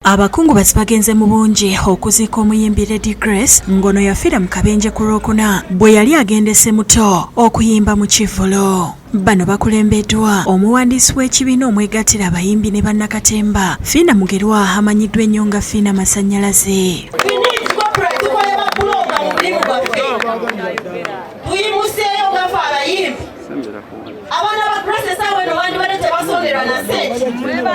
Abakungu bagenze mu bungi okuziika Omuyimbi Lady Grace ngono yafiira mu kabenje ku Lwokuna bwe yali agendese muto okuyimba mu Kivulo. Bano bakulembeddwa omuwandiisi w'ekibiina omwegattira abayimbi ne bannakatemba Fiina Mugerwa amanyiddwa ennyo nga Fiina Masannyalaze.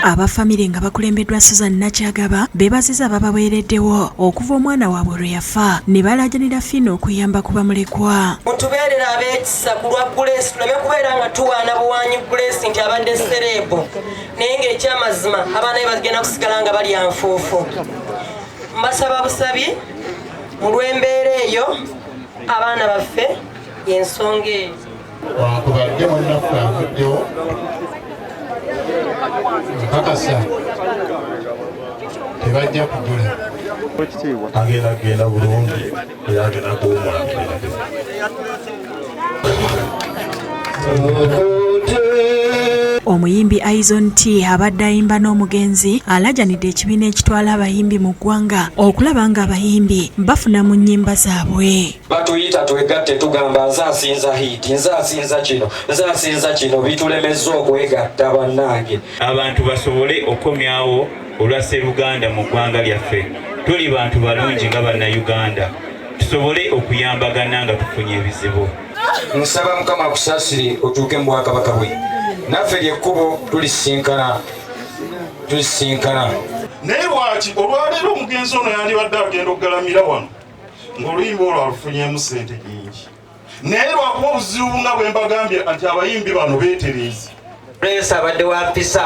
Abafamire nga bakulembeddwa Susan Nakyagaba beebaziza ababaweereddewo okuva omwana waabwe lwe yafa ne balaajanira Fiina okuyamba ku bamulekwa. Mutubeerera ab'ekisa ku lwa Grace tulabe kubeera nga tuwaana buwaanyi Grace nti abadde sereebo naye ng'ekyamazima abaana be bagenda kusigala nga bali nfuufu. Mbasaba busabi mu lw'embeera eyo abaana baffe y'ensonga eyo. Wankubadde munnaffe avuddewo nkakasa tebajja kugula agenda bulungi era agenda kuwumulakirira. Omuyimbi Aizon T abadde ayimba n'omugenzi alaajanidde ekibiina ekitwala abayimbi mu ggwanga okulaba nga abayimbi bafuna mu nnyimba zaabwe. Batuyita twegatte tugamba nze asinza hiiti, nze asinza kino bitulemezza okwegatta bannange. Abantu basobole okomyawo olwasseruganda mu ggwanga lyaffe. Tuli bantu balungi nga bannayuganda, tusobole okuyambagana nga tufunye ebizibu. Nsaba Mukama akusaasire otuuke mu bwakabaka bwe. Naffe lyekkubo tulisinkana. Naye lwaki olwaleero omugenzi ono yandibadde agenda okugalamira wano ng'oluyimba olwo alufunyemu ssente nnyingi, naye lwakuba obuzibu nga bwe mbagambye nti abayimbi bano beetereezi. Grace abadde wa mpisa,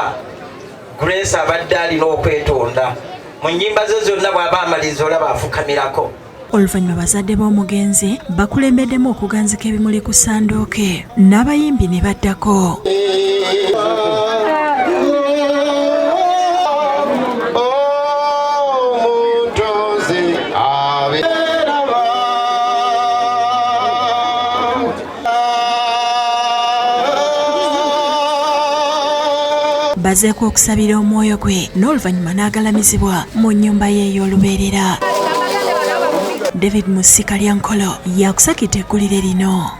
Grace abadde alina okwetonda mu nnyimba ze zonna bw'aba amaliza olaba afukamirako. Oluvannyuma bazadde b'omugenzi bakulembeddemu okuganzika ebimuli ku ssandooke n'abayimbi ne baddako. Bazeeko okusabira omwoyo gwe n'oluvannyuma n'agalamizibwa mu nnyumba ye ey'olubeerera. David Musikalyankolo yakusakidde eggulire lino.